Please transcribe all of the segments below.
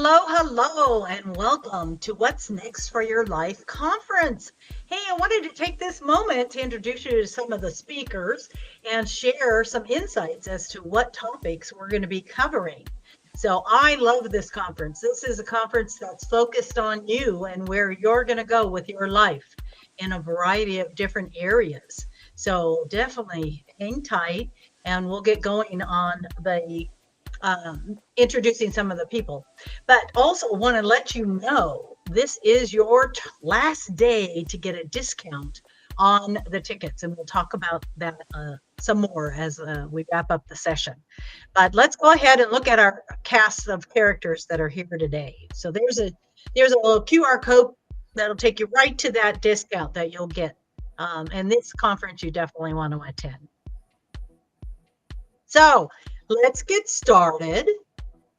Hello, and welcome to What's Next for Your Life conference. Hey, I wanted to take this moment to introduce you to some of the speakers and share some insights as to what topics we're going to be covering. So, I love this conference. This is a conference that's focused on you and where you're going to go with your life in a variety of different areas. So, definitely hang tight and we'll get going on the introducing some of the people, but also want to let you know this is your last day to get a discount on the tickets, and we'll talk about that some more as we wrap up the session. But let's go ahead and look at our cast of characters that are here today. So there's a little QR code that'll take you right to that discount that you'll get. And this conference you definitely want to attend. So let's get started.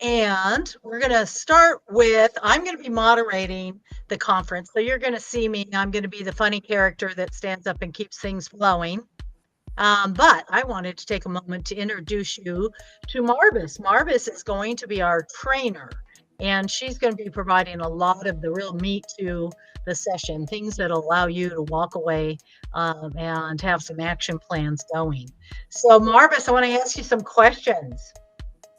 And we're going to start with, I'm going to be moderating the conference. So you're going to see me. I'm going to be the funny character that stands up and keeps things flowing. But I wanted to take a moment to introduce you to Marvis. Marvis is going to be our trainer, and she's going to be providing a lot of the real meat to the session, things that allow you to walk away and have some action plans going. So Marvis, I want to ask you some questions.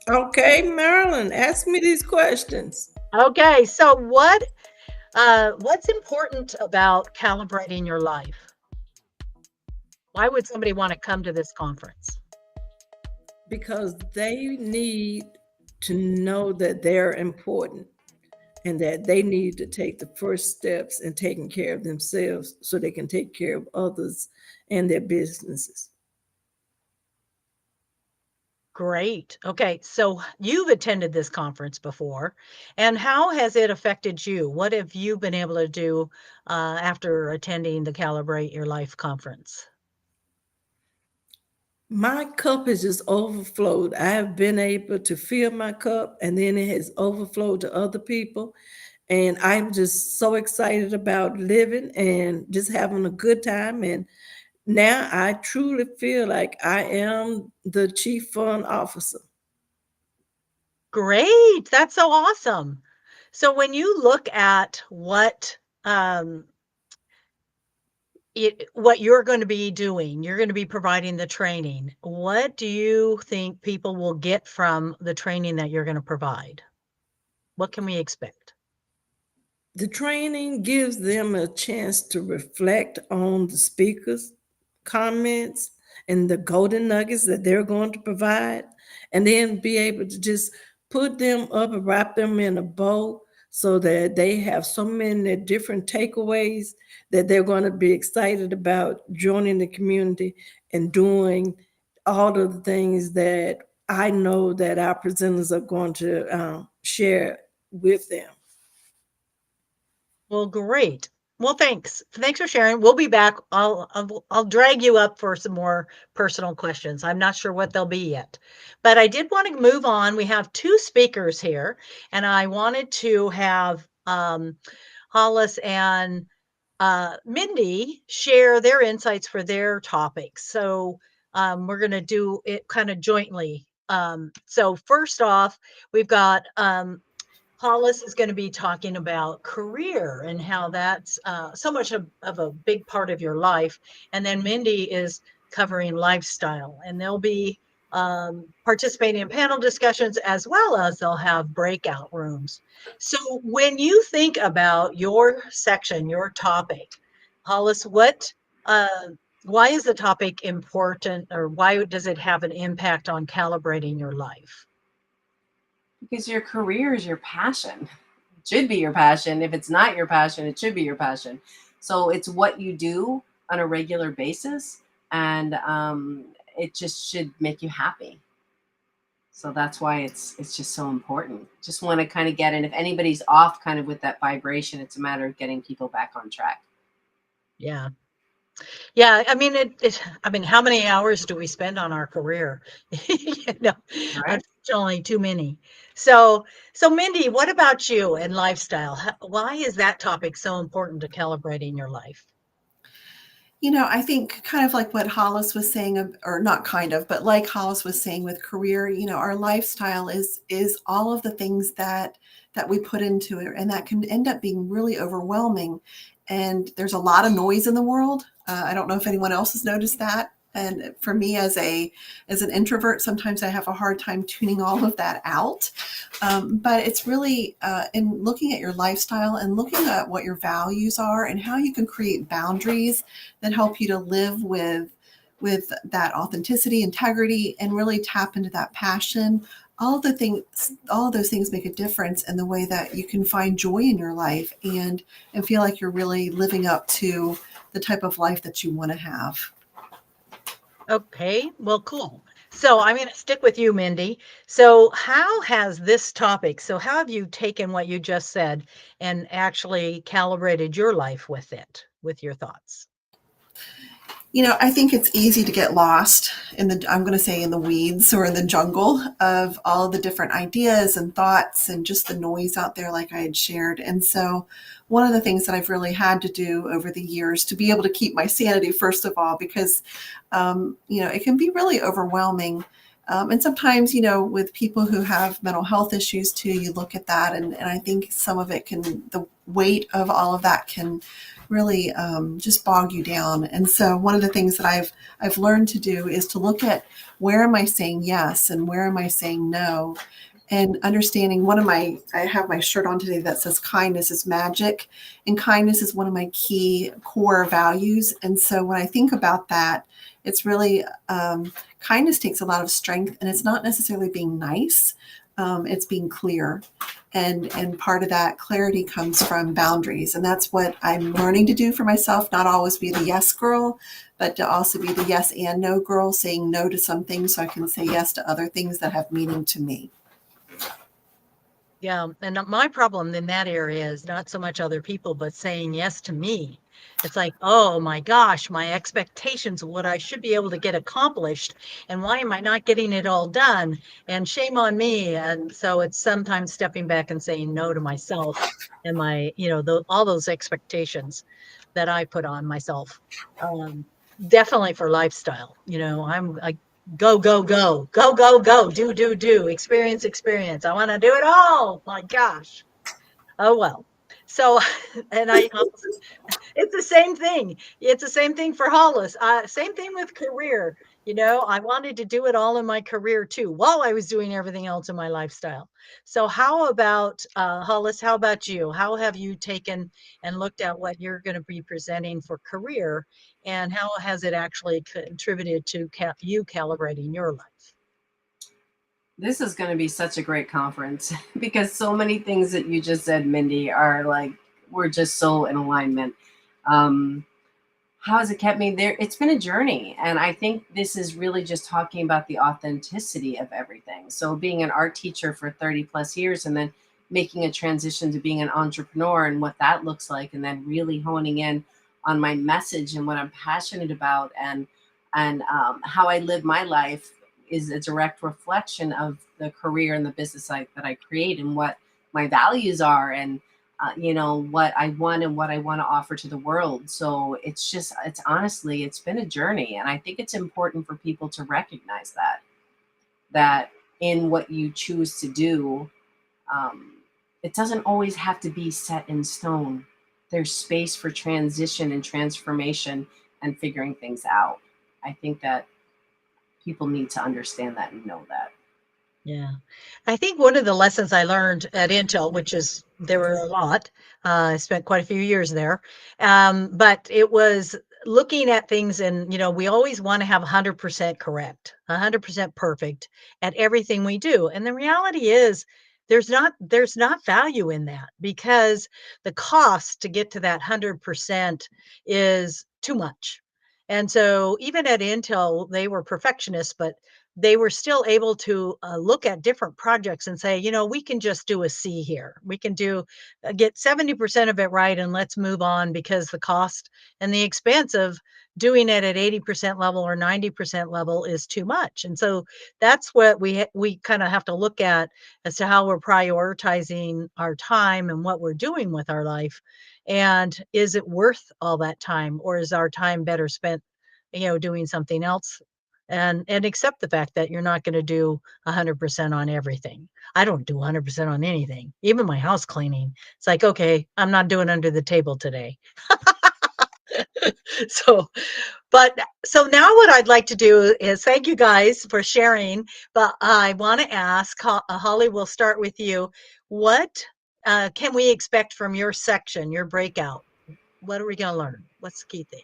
Okay, Marilyn, ask me these questions. Okay, so what's important about calibrating your life? Why would somebody want to come to this conference? Because they need to know that they're important and that they need to take the first steps in taking care of themselves so they can take care of others and their businesses. Great. Okay, so you've attended this conference before, and how has it affected you? What have you been able to do after attending the Calibrate Your Life conference? My cup has just overflowed. I have been able to fill my cup and then it has overflowed to other people. And I'm just so excited about living and just having a good time. And now I truly feel like I am the chief fund officer. Great. That's so awesome. So when you look at what you're going to be doing, you're going to be providing the training. What do you think people will get from the training that you're going to provide? What can we expect? The training gives them a chance to reflect on the speakers' comments and the golden nuggets that they're going to provide, and then be able to just put them up and wrap them in a bow so that they have so many different takeaways that they're going to be excited about joining the community and doing all of the things that I know that our presenters are going to share with them. Well, great. Well, thanks. Thanks for sharing. We'll be back. I'll drag you up for some more personal questions. I'm not sure what they'll be yet, but I did want to move on. We have two speakers here, and I wanted to have Hollis and Mindy share their insights for their topics. So we're going to do it kind of jointly. So first off, we've got Hollis is going to be talking about career and how that's so much of a big part of your life. And then Mindy is covering lifestyle, and they'll be participating in panel discussions as well as they'll have breakout rooms. So when you think about your section, your topic, Hollis, why is the topic important, or why does it have an impact on calibrating your life? Because your career is your passion. It should be your passion. If it's not your passion, it should be your passion. So it's what you do on a regular basis, and it just should make you happy. So that's why it's just so important. Just want to kind of get in. If anybody's off kind of with that vibration, it's a matter of getting people back on track. Yeah. Yeah, I mean, I mean, how many hours do we spend on our career? You know, Right. unfortunately, too many. So Mindy, what about you and lifestyle? Why is that topic so important to calibrating your life? I think kind of like what Hollis was saying, or not kind of, but like Hollis was saying with career, our lifestyle is all of the things that we put into it, and that can end up being really overwhelming. And there's a lot of noise in the world. I don't know if anyone else has noticed that. And for me, as an introvert, sometimes I have a hard time tuning all of that out. But it's really in looking at your lifestyle and looking at what your values are and how you can create boundaries that help you to live with that authenticity, integrity, and really tap into that passion. All of those things make a difference in the way that you can find joy in your life and feel like you're really living up to the type of life that you want to have. Okay, well, cool. So I'm going to stick with you, Mindy. So how has this topic, so how have you taken what you just said and actually calibrated your life with it, with your thoughts? I think it's easy to get lost I'm going to say in the weeds or in the jungle of all of the different ideas and thoughts and just the noise out there, like I had shared. And so, one of the things that I've really had to do over the years to be able to keep my sanity, first of all, because, it can be really overwhelming. And sometimes, with people who have mental health issues too, you look at that, and I think some of it the weight of all of that can really just bog you down. And so one of the things that I've learned to do is to look at where am I saying yes and where am I saying no, and understanding I have my shirt on today that says kindness is magic, and kindness is one of my key core values. And so when I think about that, it's really kindness takes a lot of strength, and it's not necessarily being nice. It's being clear, and part of that clarity comes from boundaries, and that's what I'm learning to do for myself. Not always be the yes girl, but to also be the yes and no girl, saying no to some things so I can say yes to other things that have meaning to me. Yeah, and my problem in that area is not so much other people, but saying yes to me. It's like, oh my gosh, my expectations of what I should be able to get accomplished, and why am I not getting it all done? And shame on me. And so it's sometimes stepping back and saying no to myself and all those expectations that I put on myself. Um, Definitely for lifestyle. I'm like, go, go, go, go, go, go, do, experience, experience. I want to do it all. My gosh. Oh, well. So, and it's the same thing. It's the same thing for Hollis. Same thing with career. I wanted to do it all in my career too, while I was doing everything else in my lifestyle. So how about Hollis? How about you? How have you taken and looked at what you're going to be presenting for career, and how has it actually contributed to you calibrating your life? This is going to be such a great conference because so many things that you just said, Mindy, are like, we're just so in alignment. Um, how has it kept me there? It's been a journey. And I think this is really just talking about the authenticity of everything. So, being an art teacher for 30 plus years and then making a transition to being an entrepreneur and what that looks like, and then really honing in on my message and what I'm passionate about, and how I live my life is a direct reflection of the career and the business that I create and what my values are, and what I want and what I want to offer to the world. So it's honestly, it's been a journey. And I think it's important for people to recognize that in what you choose to do, um, it doesn't always have to be set in stone. There's space for transition and transformation and figuring things out. I think that people need to understand that and know that. Yeah. I think one of the lessons I learned at Intel, which is there were a lot, I spent quite a few years there, but it was looking at things and, we always want to have 100% correct, 100% perfect at everything we do. And the reality is there's not value in that, because the cost to get to that 100% is too much. And so even at Intel, they were perfectionists, but they were still able to look at different projects and say, we can just do a C here. We can get 70% of it right, and let's move on, because the cost and the expense of doing it at 80% level or 90% level is too much. And so that's what we kind of have to look at as to how we're prioritizing our time and what we're doing with our life. And is it worth all that time, or is our time better spent, doing something else? And accept the fact that you're not going to do 100% on everything. I don't do 100% on anything, even my house cleaning. It's like, okay, I'm not doing under the table today. So, so now what I'd like to do is thank you guys for sharing, but I want to ask, Holly, we'll start with you. What can we expect from your section, your breakout? What are we going to learn? What's the key thing?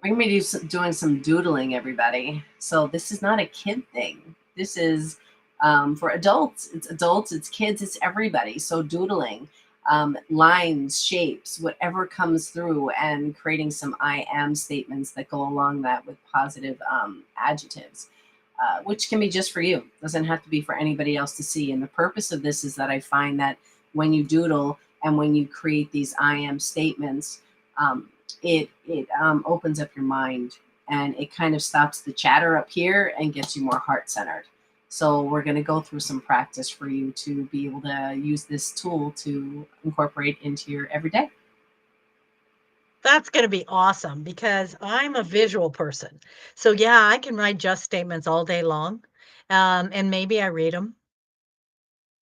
We're going to be doing some doodling, everybody. So this is not a kid thing. This is for adults. It's adults, it's kids, it's everybody. So doodling, lines, shapes, whatever comes through, and creating some I am statements that go along that with positive adjectives, which can be just for you. Doesn't have to be for anybody else to see. And the purpose of this is that I find that when you doodle and when you create these I am statements, it opens up your mind, and it kind of stops the chatter up here and gets you more heart-centered. So we're going to go through some practice for you to be able to use this tool to incorporate into your everyday. That's going to be awesome because I'm a visual person. So yeah, I can write just statements all day long. And maybe I read them.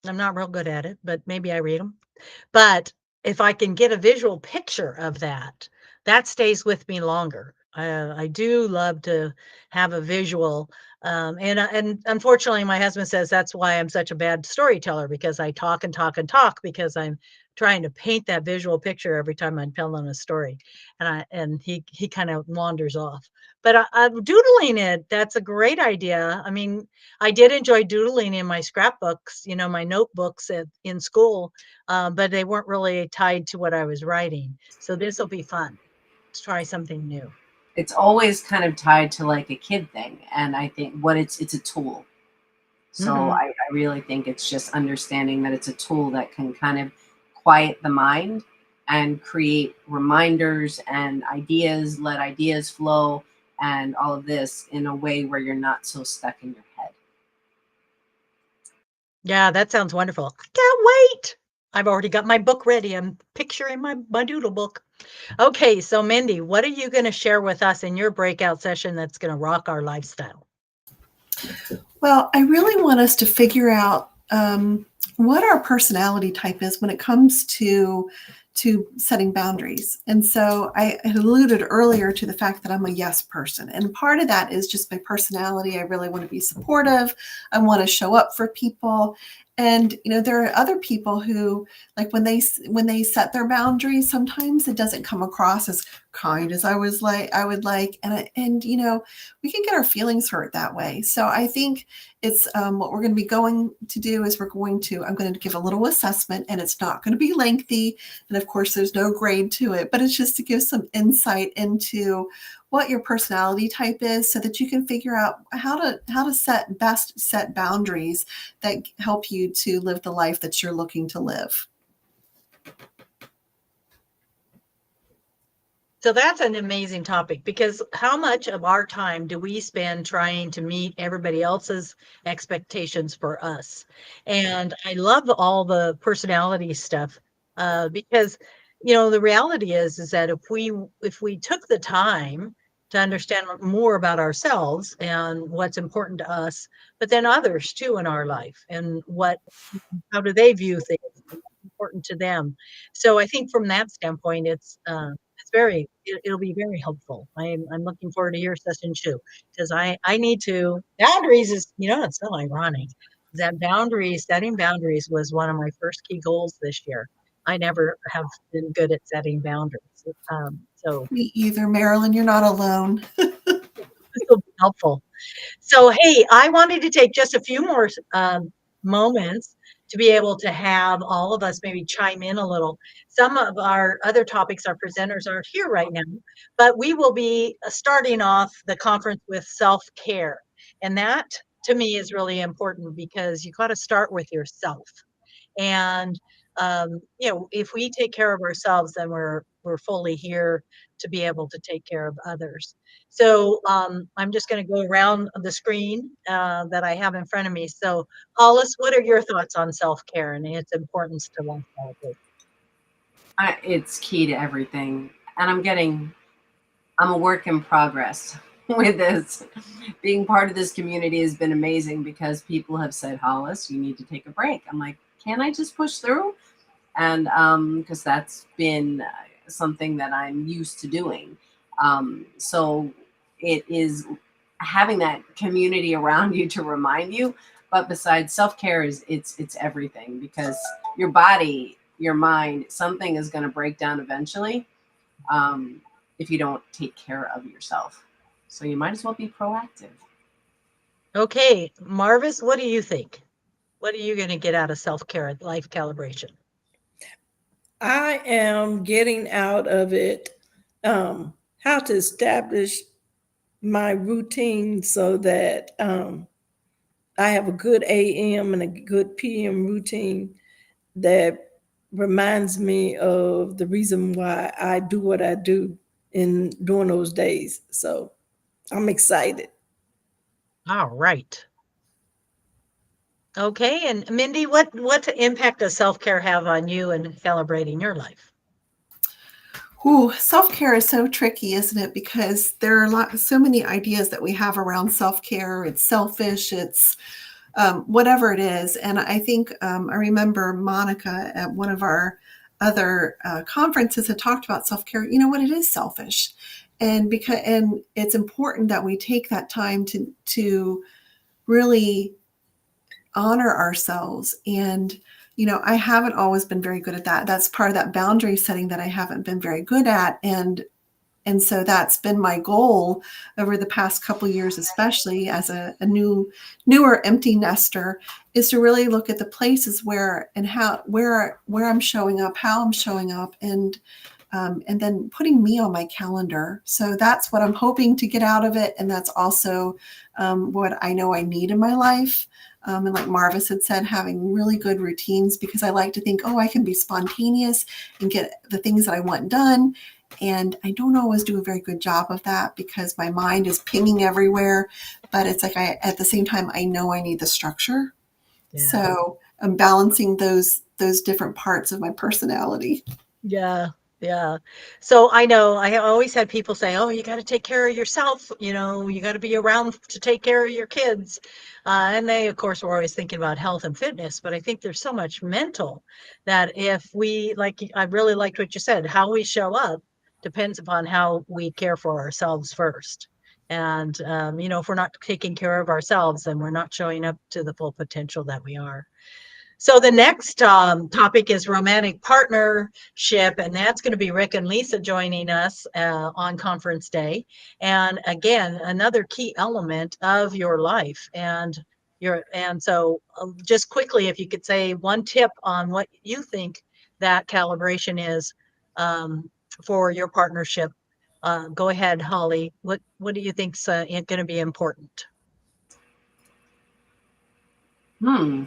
I'm not real good at it, but maybe I read them. But if I can get a visual picture of that, that stays with me longer. I do love to have a visual, and unfortunately, my husband says that's why I'm such a bad storyteller, because I talk and talk and talk because I'm trying to paint that visual picture every time I'm telling a story, and he kind of wanders off. But I'm doodling it. That's a great idea. I mean, I did enjoy doodling in my scrapbooks, my notebooks in school, but they weren't really tied to what I was writing. So this will be fun. Let's try something new. It's always kind of tied to like a kid thing, and I think it's a tool. So I really think it's just understanding that it's a tool that can kind of quiet the mind and create reminders and ideas, let ideas flow, and all of this in a way where you're not so stuck in your head. Yeah, that sounds wonderful. I can't wait. I've already got my book ready. I'm picturing my doodle book. Okay, so Mindy, what are you going to share with us in your breakout session that's going to rock our lifestyle? Well, I really want us to figure out what our personality type is when it comes to setting boundaries. And so I had alluded earlier to the fact that I'm a yes person. And part of that is just my personality. I really want to be supportive. I want to show up for people. And there are other people who, like, when they set their boundaries, sometimes it doesn't come across as kind as I would like, and we can get our feelings hurt that way. So I think it's what we're going to be going to do is I'm going to give a little assessment, and it's not going to be lengthy. And of course, there's no grade to it, but it's just to give some insight into what your personality type is, so that you can figure out how to set boundaries that help you to live the life that you're looking to live. So that's an amazing topic, because how much of our time do we spend trying to meet everybody else's expectations for us? And I love all the personality stuff, because the reality is that if we took the time to understand more about ourselves and what's important to us, but then others too in our life, and how do they view things, important to them. So I think from that standpoint, it'll be very helpful. I'm looking forward to your session too, because I need to boundaries is, it's so ironic that setting boundaries was one of my first key goals this year. I never have been good at setting boundaries. So Me either, Marilyn. You're not alone. this will be helpful. So, hey, I wanted to take just a few more moments to be able to have all of us maybe chime in a little. Some of our other topics, our presenters aren't here right now, but we will be starting off the conference with self-care. And that, to me, is really important, because you got to start with yourself. And if we take care of ourselves, then we're fully here to be able to take care of others. So I'm just going to go around the screen that I have in front of me. So Hollis, what are your thoughts on self-care and its importance to life calibration? It's key to everything. And I'm a work in progress with this. Being part of this community has been amazing because people have said, Hollis, you need to take a break. I'm like, can I just push through? And because that's been something that I'm used to doing. So it is having that community around you to remind you. But besides, self-care it's everything, because your body, your mind, something is going to break down eventually if you don't take care of yourself. So you might as well be proactive. Okay, Marvis, what do you think? What are you going to get out of self-care at life calibration? I am getting out of it how to establish my routine so that I have a good AM and a good PM routine that reminds me of the reason why I do what I do in during those days. So I'm excited. All right. Okay, and Mindy, what impact does self-care have on you and calibrating your life? Ooh, self-care is so tricky, isn't it? Because there are so many ideas that we have around self-care. It's selfish. It's whatever it is. And I think I remember Monica at one of our other conferences had talked about self-care. You know what? It is selfish, and it's important that we take that time to really honor ourselves. And I haven't always been very good at that. That's part of that boundary setting that I haven't been very good at. And so that's been my goal over the past couple of years, especially as a newer empty nester, is to really look at the places where I'm showing up, how I'm showing up, and then putting me on my calendar. So that's what I'm hoping to get out of it, and that's also what I know I need in my life. And like Marvis had said, having really good routines, because I like to think, oh, I can be spontaneous and get the things that I want done. And I don't always do a very good job of that because my mind is pinging everywhere. But it's like at the same time, I know I need the structure. Yeah. So I'm balancing those different parts of my personality. Yeah. Yeah. So I know I always had people say, oh, you got to take care of yourself. You got to be around to take care of your kids. And they, of course, were always thinking about health and fitness. But I think there's so much mental that if I really liked what you said, how we show up depends upon how we care for ourselves first. And, if we're not taking care of ourselves, then we're not showing up to the full potential that we are. So the next topic is romantic partnership, and that's going to be Rick and Lisa joining us on conference day. And again, another key element of your life. And so just quickly, if you could say one tip on what you think that calibration is for your partnership. Go ahead, Holly. What do you think's going to be important?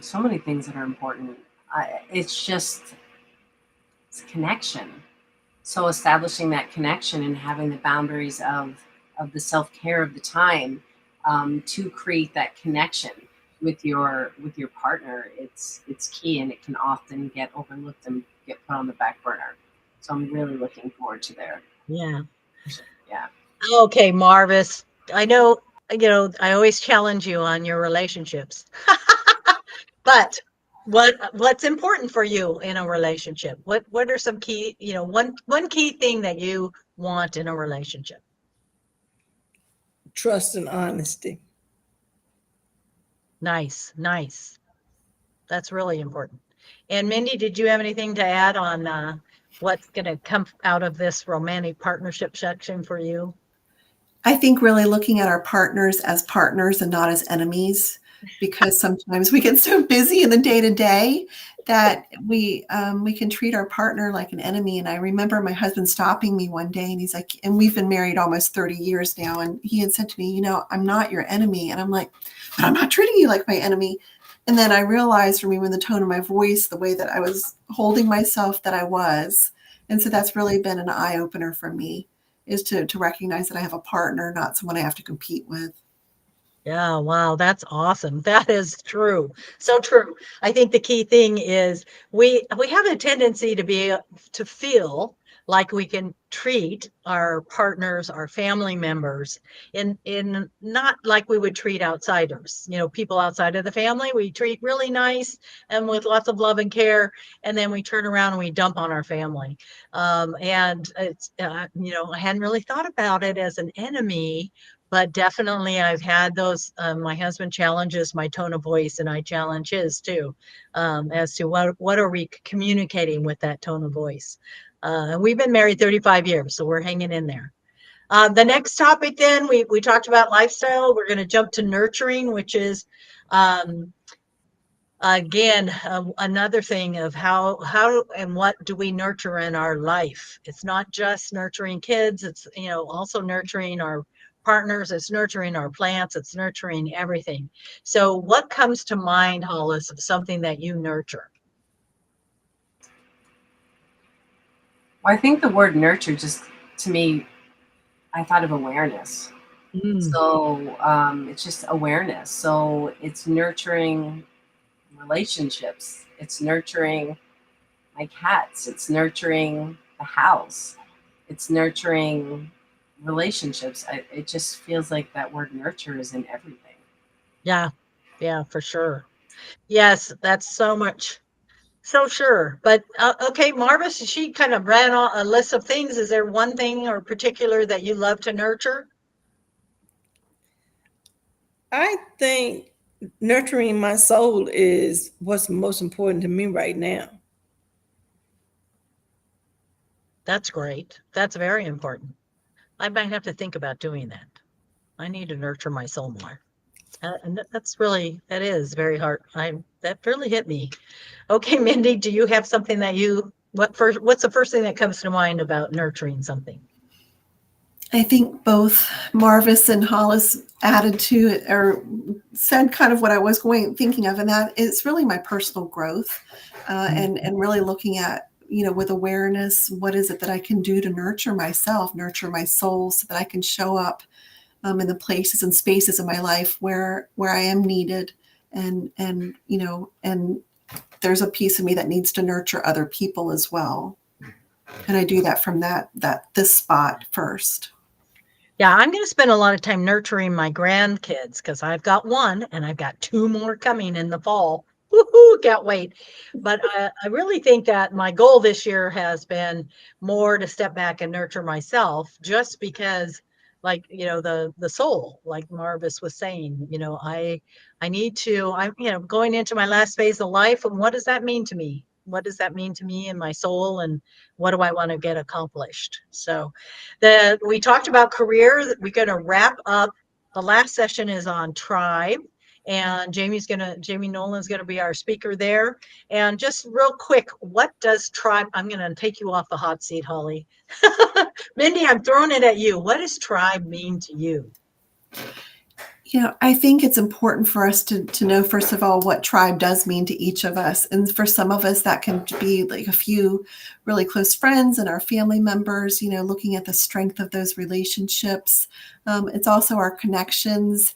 So many things that are important. It's connection. So establishing that connection and having the boundaries of the self-care of the time to create that connection with your partner, it's key, and it can often get overlooked and get put on the back burner. So I'm really looking forward to there. Yeah. Yeah. Okay, Marvis. I know, I always challenge you on your relationships. But what's important for you in a relationship? What are some key, one key thing that you want in a relationship? Trust and honesty. Nice, nice. That's really important. And Mindy, did you have anything to add on what's going to come out of this romantic partnership section for you? I think really looking at our partners as partners and not as enemies, because sometimes we get so busy in the day to day that we can treat our partner like an enemy. And I remember my husband stopping me one day, and he's like, and we've been married almost 30 years now, and he had said to me, I'm not your enemy. And I'm like, but I'm not treating you like my enemy. And then I realized from even the tone of my voice, the way that I was holding myself, that I was. And so that's really been an eye opener for me, is to recognize that I have a partner, not someone I have to compete with. Yeah, wow, that's awesome. That is true. So true. I think the key thing is we have a tendency to be to feel like we can treat our partners, our family members in not like we would treat outsiders. You know, people outside of the family, we treat really nice and with lots of love and care, and then we turn around and we dump on our family. And it's you know, I hadn't really thought about it as an enemy, but definitely I've had those. My husband challenges my tone of voice, and I challenge his too, as to what are we communicating with that tone of voice. And we've been married 35 years, so we're hanging in there. The next topic, then we talked about lifestyle. We're going to jump to nurturing, which is um, again another thing of how and what do we nurture in our life. It's not just nurturing kids, it's, you know, also nurturing our partners, it's nurturing our plants, it's nurturing everything. So what comes to mind, Hollis, of something that you nurture? Well, I think the word nurture just, to me, I thought of awareness. Mm, So it's just awareness. So it's nurturing relationships. It's nurturing my cats. It's nurturing the house. It's nurturing relationships. It just feels like that word nurture is in everything. yeah, yeah, for sure. Yes, that's so much. So sure. But okay, Marvis, she kind of ran a list of things. Is there one thing or particular that you love to nurture? I think nurturing my soul is what's most important to me right now. That's great. That's very important. I might have to think about doing that. I need to nurture my soul more. And that's really, that is very hard. That really hit me. Okay, Mindy, do you have something that what's the first thing that comes to mind about nurturing something? I think both Marvis and Hollis added to it or said kind of what I was thinking of, and that is really my personal growth, and really looking at, you know, with awareness, what is it that I can do to nurture myself, nurture my soul, so that I can show up in the places and spaces in my life where I am needed, and you know, and there's a piece of me that needs to nurture other people as well, and I do that from this spot first. Yeah, I'm going to spend a lot of time nurturing my grandkids because I've got one and I've got two more coming in the fall. Woohoo, can't wait. But I really think that my goal this year has been more to step back and nurture myself, just because, like, you know, the soul, like Marvis was saying, you know, I need to, I'm, you know, going into my last phase of life, and what does that mean to me? What does that mean to me and my soul, and what do I want to get accomplished? So we talked about career. We're going to wrap up. The last session is on tribe, and Jamie Nolan's gonna be our speaker there. And just real quick, what does tribe? I'm gonna take you off the hot seat, Holly. Mindy, I'm throwing it at you. What does tribe mean to you? You know, I think it's important for us to know, first of all, what tribe does mean to each of us. And for some of us, that can be like a few really close friends and our family members, you know, looking at the strength of those relationships. It's also our connections,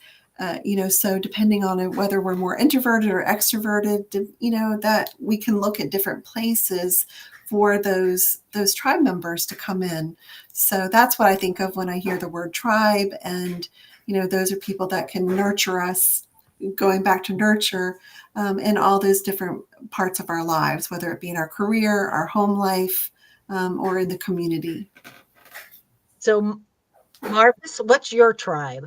you know, so depending on whether we're more introverted or extroverted, you know, that we can look at different places for those tribe members to come in. So that's what I think of when I hear the word tribe. And you know, those are people that can nurture us, going back to nurture, in all those different parts of our lives, whether it be in our career, our home life, or in the community. So, Marcus, what's your tribe?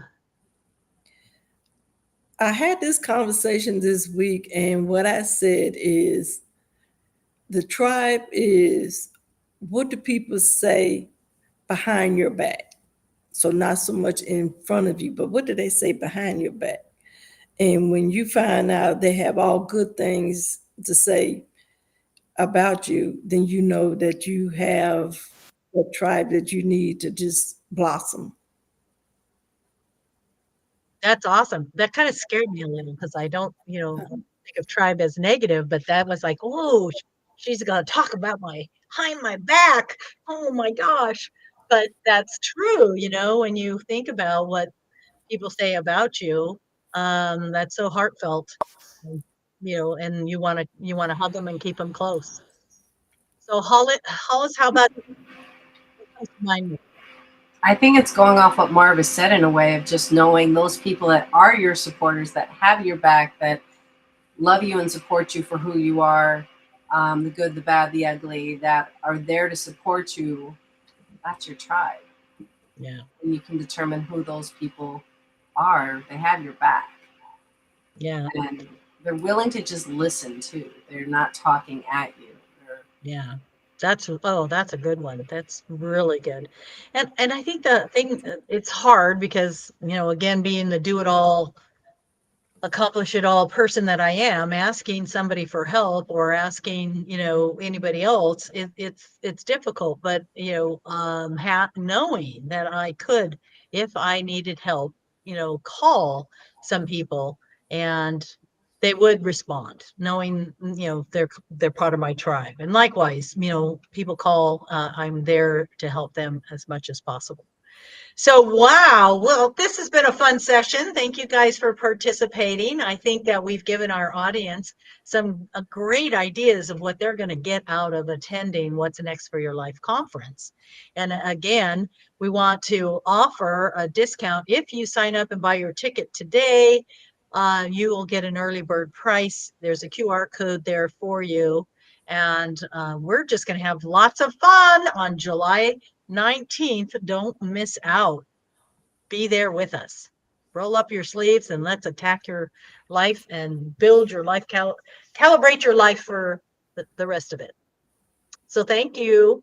I had this conversation this week, and what I said is the tribe is what do people say behind your back? So, not so much in front of you, but what do they say behind your back? And when you find out they have all good things to say about you, then you know that you have a tribe that you need to just blossom. That's awesome. That kind of scared me a little because I don't, you know, think of tribe as negative, but that was like, oh, she's gonna talk about my behind my back. Oh my gosh. But that's true, you know, when you think about what people say about you, that's so heartfelt, and, you know, and you wanna hug them and keep them close. So Hollis, how about what comes to mind? I think it's going off what Marv has said in a way of just knowing those people that are your supporters, that have your back, that love you and support you for who you are, the good, the bad, the ugly, that are there to support you. That's your tribe. Yeah, And you can determine who those people are. They have your back. yeah, And they're willing to just listen too. They're not talking at you. yeah. That's a good one. That's really good. And I think the thing, it's hard because, you know, again, being the do it all, accomplish it all person that I am, asking somebody for help or asking, you know, anybody else, it's difficult. But you know, knowing that I could, if I needed help, you know, call some people and they would respond, knowing, you know, they're part of my tribe. And likewise, you know, people call, I'm there to help them as much as possible. So, wow. Well, this has been a fun session. Thank you guys for participating. I think that we've given our audience some great ideas of what they're going to get out of attending What's Next for Your Life conference. And again, we want to offer a discount. If you sign up and buy your ticket today, you will get an early bird price. There's a QR code there for you. And we're just going to have lots of fun on July 19th. Don't miss out. Be there with us. Roll up your sleeves and let's attack your life and build your life, calibrate your life for the rest of it. So thank you.